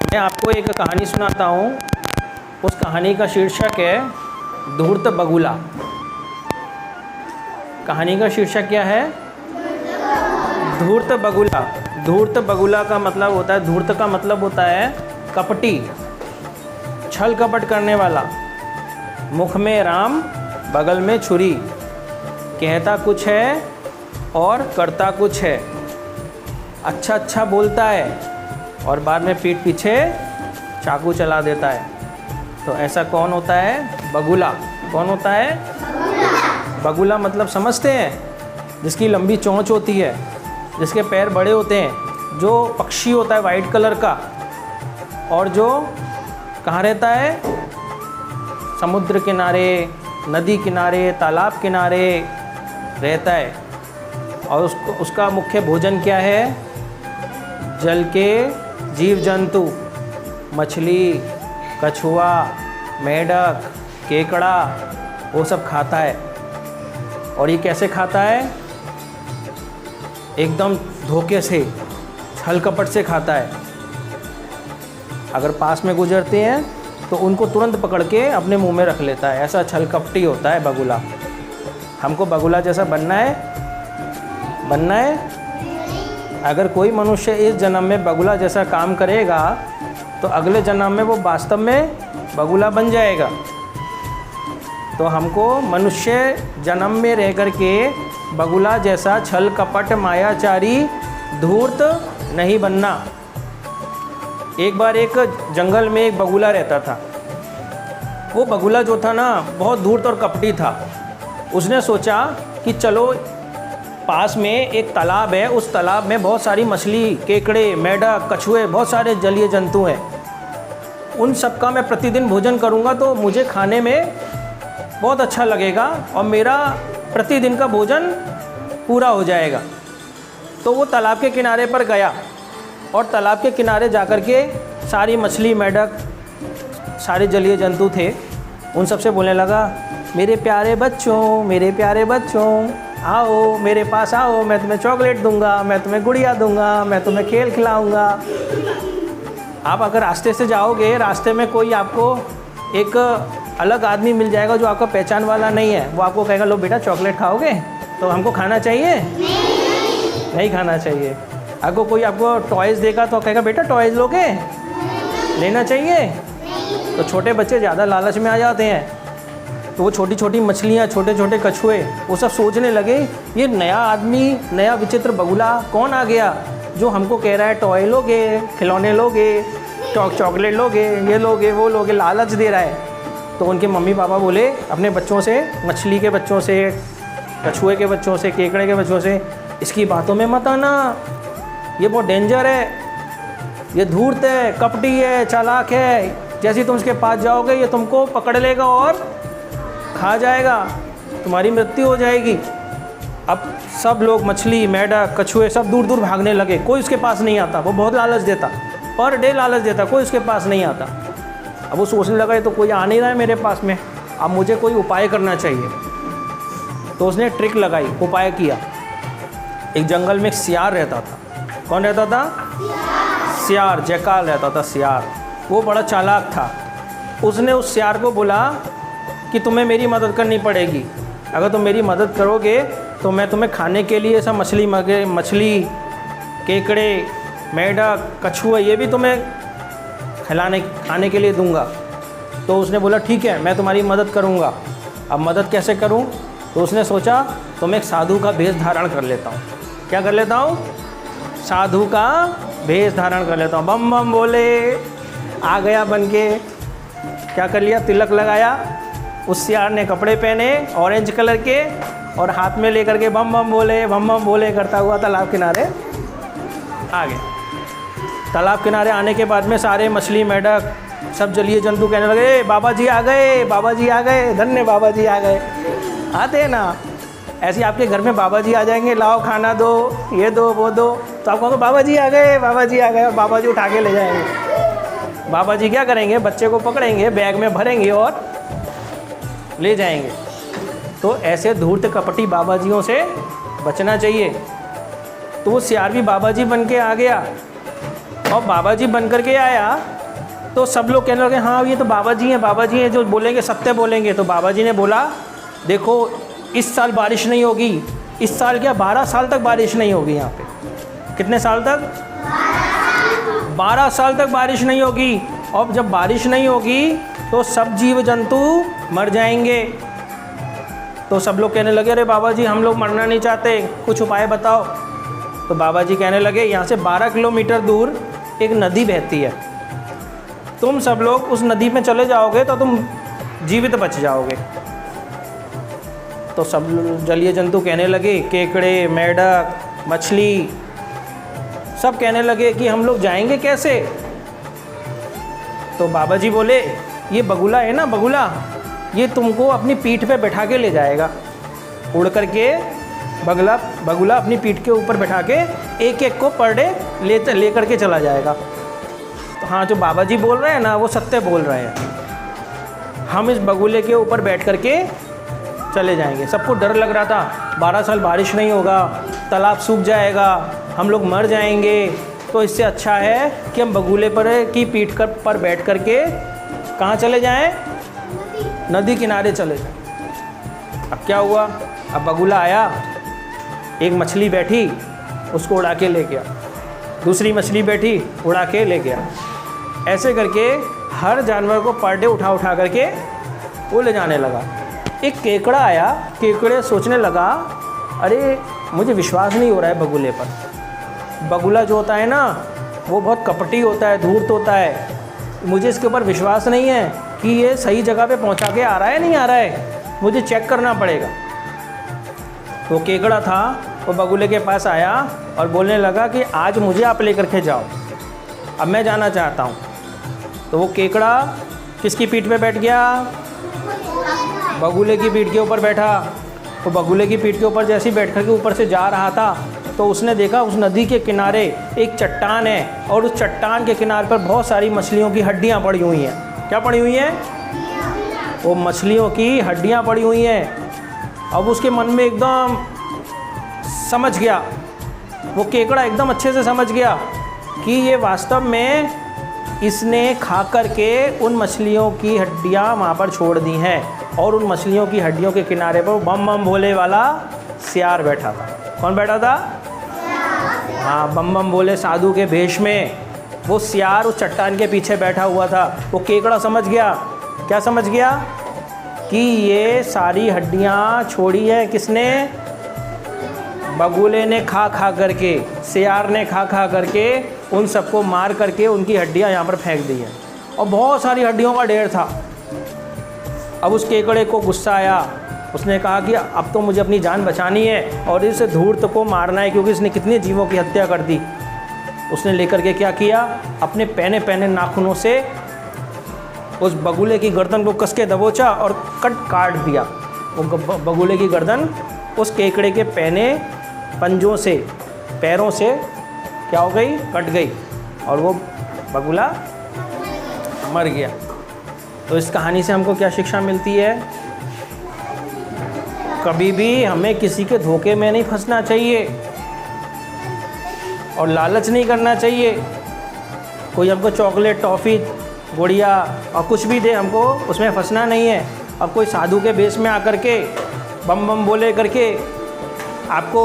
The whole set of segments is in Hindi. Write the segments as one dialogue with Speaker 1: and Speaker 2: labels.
Speaker 1: मैं आपको एक कहानी सुनाता हूँ। उस कहानी का शीर्षक है धूर्त बगुला। कहानी का शीर्षक क्या है? धूर्त बगुला। धूर्त बगुला का मतलब होता है, धूर्त का मतलब होता है कपटी, छल कपट करने वाला। मुख में राम, बगल में छुरी, कहता कुछ है और करता कुछ है। अच्छा अच्छा बोलता है और बाद में पीठ पीछे चाकू चला देता है। तो ऐसा कौन होता है? बगुला। कौन होता है? बगुला मतलब समझते हैं? जिसकी लंबी चोंच होती है, जिसके पैर बड़े होते हैं, जो पक्षी होता है वाइट कलर का, और जो कहाँ रहता है? समुद्र किनारे, नदी किनारे, तालाब किनारे रहता है। और उसका मुख्य भोजन क्या है? जल के जीव जंतु, मछली, कछुआ, मेढक, केकड़ा, वो सब खाता है। और ये कैसे खाता है? एकदम धोखे से, छल कपट से खाता है। अगर पास में गुजरते हैं तो उनको तुरंत पकड़ के अपने मुंह में रख लेता है। ऐसा छल कपटी होता है बगुला। हमको बगुला जैसा बनना है? बनना है? अगर कोई मनुष्य इस जन्म में बगुला जैसा काम करेगा तो अगले जन्म में वो वास्तव में बगुला बन जाएगा। तो हमको मनुष्य जन्म में रह कर के बगुला जैसा छल कपट मायाचारी धूर्त नहीं बनना। एक बार एक जंगल में एक बगुला रहता था। वो बगुला जो था ना, बहुत धूर्त और कपटी था। उसने सोचा कि चलो पास में एक तालाब है, उस तालाब में बहुत सारी मछली, केकड़े, मेढक, कछुए, बहुत सारे जलीय जंतु हैं। उन सब का मैं प्रतिदिन भोजन करूंगा तो मुझे खाने में बहुत अच्छा लगेगा और मेरा प्रतिदिन का भोजन पूरा हो जाएगा। तो वो तालाब के किनारे पर गया और तालाब के किनारे जाकर के सारी मछली, मेढक, सारे जलीय जंतु थे, उन सब से बोलने लगा, मेरे प्यारे बच्चों, मेरे प्यारे बच्चों, आओ मेरे पास आओ, मैं तुम्हें चॉकलेट दूंगा, मैं तुम्हें गुड़िया दूंगा, मैं तुम्हें खेल खिलाऊंगा। आप अगर रास्ते से जाओगे, रास्ते में कोई आपको एक अलग आदमी मिल जाएगा जो आपका पहचान वाला नहीं है। वो आपको कहेगा, लो बेटा चॉकलेट खाओगे? तो हमको खाना चाहिए? नहीं खाना चाहिए। अगर कोई आपको टॉयज़ देगा तो कहेगा, बेटा टॉयज़ लोगे? लेना चाहिए? तो छोटे बच्चे ज़्यादा लालच में आ जाते हैं। तो वो छोटी छोटी मछलियाँ, छोटे छोटे कछुए, वो सब सोचने लगे, ये नया आदमी, नया विचित्र बगुला कौन आ गया जो हमको कह रहा है टॉय लोगे, खिलौने लोगे, चॉकलेट लोगे, ये लोगे, वो लोगे, लालच दे रहा है। तो उनके मम्मी पापा बोले अपने बच्चों से, मछली के बच्चों से, कछुए के बच्चों से, केकड़े के बच्चों से, इसकी बातों में मत आना, ये बहुत डेंजर है, ये धूर्त है, कपटी है, चालाक है। जैसे तुम उसके पास जाओगे ये तुमको पकड़ लेगा और खा जाएगा, तुम्हारी मृत्यु हो जाएगी। अब सब लोग, मछली, मेढक, कछुए, सब दूर दूर भागने लगे। कोई उसके पास नहीं आता। वो बहुत लालच देता, पर डे लालच देता, कोई उसके पास नहीं आता। अब वो सोचने लगा, ये तो कोई आ नहीं रहा है मेरे पास में, अब मुझे कोई उपाय करना चाहिए। तो उसने ट्रिक लगाई, उपाय किया। एक जंगल में एक सियार रहता था। कौन रहता था? सियार, जयकाल रहता था सियार। वो बड़ा चालाक था। उसने उस सियार को बोला कि तुम्हें मेरी मदद करनी पड़ेगी। अगर तुम मेरी मदद करोगे तो मैं तुम्हें खाने के लिए सब मछली, केकड़े, मेढक, कछुआ, ये भी तुम्हें खाने के लिए दूंगा। तो उसने बोला ठीक है, मैं तुम्हारी मदद करूंगा। अब मदद कैसे करूं? तो उसने सोचा, तो मैं एक साधु का भेष धारण कर लेता हूँ। क्या कर लेता हूँ? साधु का भेष धारण कर लेता हूँ। बम बम बोले, आ गया बन के। क्या कर लिया? तिलक लगाया। उस सियार ने कपड़े पहने ऑरेंज कलर के और हाथ में लेकर के बम बम बोले करता हुआ तालाब किनारे आ गया। तालाब किनारे आने के बाद में सारे मछली, मेढक, सब जलीय जंतु कहने लगे, बाबा जी आ गए, बाबा जी आ गए, धन्य बाबा जी आ गए। आते हैं ना, ऐसे आपके घर में बाबा जी आ जाएंगे, लाओ खाना दो, ये दो, वो दो, तो आप कहोगे बाबा जी आ गए, बाबा जी आ गए, और बाबा जी उठा के ले जाएंगे। बाबा जी क्या करेंगे? बच्चे को पकड़ेंगे, बैग में भरेंगे और ले जाएंगे। तो ऐसे धूर्त कपटी बाबाजियों से बचना चाहिए। तो वो सियार भी बाबा जी बन के आ गया, और बाबा जी बन कर के आया तो सब लोग कहने लगे हाँ ये तो बाबा जी हैं जो बोलेंगे सत्य बोलेंगे। तो बाबा जी ने बोला देखो इस साल बारिश नहीं होगी, इस साल क्या 12 साल तक बारिश नहीं होगी यहाँ पे। कितने साल तक? 12 साल तक बारिश नहीं होगी। और जब बारिश नहीं होगी तो सब जीव जंतु मर जाएंगे। तो सब लोग कहने लगे अरे बाबा जी हम लोग मरना नहीं चाहते, कुछ उपाय बताओ। तो बाबा जी कहने लगे यहाँ से 12 किलोमीटर दूर एक नदी बहती है, तुम सब लोग उस नदी में चले जाओगे तो तुम जीवित बच जाओगे। तो सब जलीय जंतु कहने लगे, केकड़े, मेढक, मछली, सब कहने लगे कि हम लोग जाएंगे कैसे। तो बाबा जी बोले ये बगुला है ना, बगुला, ये तुमको अपनी पीठ पे बैठा के ले जाएगा। उड़ करके बगुला अपनी पीठ के ऊपर बैठा के एक एक को पर डे ले करके चला जाएगा। तो हाँ, जो बाबा जी बोल रहे हैं ना वो सत्य बोल रहे हैं। हम इस बगुले के ऊपर बैठ करके चले जाएंगे। सबको डर लग रहा था 12 साल बारिश नहीं होगा, तालाब सूख जाएगा, हम लोग मर जाएंगे। तो इससे अच्छा है कि हम बगुले की पीठ पर बैठ करके कहाँ चले जाएं? नदी किनारे चले जाएं। अब क्या हुआ? अब बगुला आया, एक मछली बैठी, उसको उड़ा के ले गया, दूसरी मछली बैठी, उड़ा के ले गया। ऐसे करके हर जानवर को पर डे उठा करके वो ले जाने लगा। एक केकड़ा आया, केकड़े सोचने लगा अरे मुझे विश्वास नहीं हो रहा है बगुले पर। बगुला जो होता है ना वो बहुत कपटी होता है, धूर्त होता है, मुझे इसके ऊपर विश्वास नहीं है कि ये सही जगह पे पहुंचा के आ रहा है नहीं आ रहा है, मुझे चेक करना पड़ेगा। वो केकड़ा था, वो बगुले के पास आया और बोलने लगा कि आज मुझे आप लेकर के जाओ, अब मैं जाना चाहता हूँ। तो वो केकड़ा किसकी पीठ पे बैठ गया? बगुले की पीठ के ऊपर बैठा। वो बगुले की पीठ के ऊपर जैसे ही बैठ कर के ऊपर से जा रहा था तो उसने देखा उस नदी के किनारे एक चट्टान है और उस चट्टान के किनारे पर बहुत सारी मछलियों की हड्डियाँ पड़ी हुई हैं। क्या पड़ी हुई हैं? वो मछलियों की हड्डियाँ पड़ी हुई हैं। अब उसके मन में एकदम समझ गया, वो केकड़ा एकदम अच्छे से समझ गया कि ये वास्तव में इसने खा कर के उन मछलियों की हड्डियाँ वहाँ पर छोड़ दी हैं और उन मछलियों की हड्डियों के किनारे पर बम बम भोले वाला सियार बैठा था। कौन बैठा था? हाँ, बम बम भोले साधु के भेष में वो सियार उस चट्टान के पीछे बैठा हुआ था। वो केकड़ा समझ गया, क्या समझ गया? कि ये सारी हड्डियाँ छोड़ी है किसने? बगुले ने खा करके, सियार ने खा करके उन सबको मार करके उनकी हड्डियाँ यहाँ पर फेंक दी हैं और बहुत सारी हड्डियों का ढेर था। अब उस केकड़े को गुस्सा आया, उसने कहा कि अब तो मुझे अपनी जान बचानी है और इस धूर्त को मारना है क्योंकि इसने कितने जीवों की हत्या कर दी। उसने लेकर के क्या किया? अपने पहने नाखूनों से उस बगुले की गर्दन को कस के दबोचा और काट दिया। वो बगुले की गर्दन उस केकड़े के पंजों से, पैरों से क्या हो गई? कट गई और वो बगुला मर गया। तो इस कहानी से हमको क्या शिक्षा मिलती है? कभी भी हमें किसी के धोखे में नहीं फंसना चाहिए और लालच नहीं करना चाहिए। कोई हमको चॉकलेट, टॉफ़ी, गुड़िया और कुछ भी दे, हमको उसमें फंसना नहीं है। अब कोई साधु के भेष में आकर के बम बम बोले करके आपको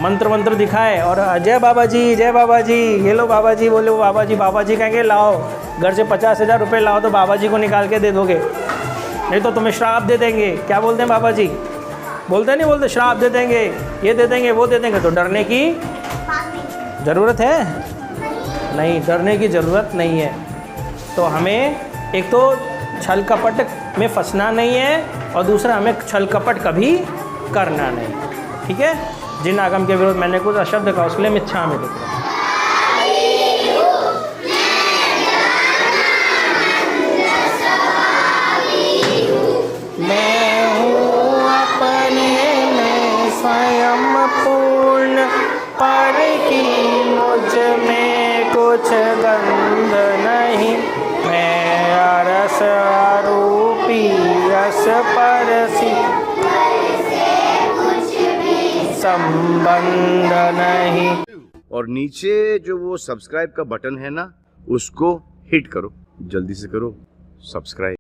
Speaker 1: मंत्र दिखाए और जय बाबा जी, ये लो बाबा जी, बोले बाबा जी कहेंगे लाओ घर से 50,000 रुपये लाओ, तो बाबा जी को निकाल के दे दोगे, नहीं तो तुम्हें श्राप दे देंगे। क्या बोलते हैं बाबा जी? बोलते श्राप दे देंगे, ये दे देंगे, वो दे देंगे। तो डरने की ज़रूरत है? नहीं, डरने की ज़रूरत नहीं है। तो हमें एक तो छल कपट में फंसना नहीं है और दूसरा हमें छल कपट कभी करना नहीं। ठीक है? जिन आगम के विरोध मैंने कुछ अशब्द कहा उसके लिए मिच्छा में दुक्कड़म। मैं हूँ अपने में स्वयं पूर्ण, पर की मुझ में कुछ गंध नहीं। मैं अरस आरोपी रस परसी, संबंध नहीं।
Speaker 2: और नीचे जो वो सब्सक्राइब का बटन है ना, उसको हिट करो। जल्दी से करो सब्सक्राइब।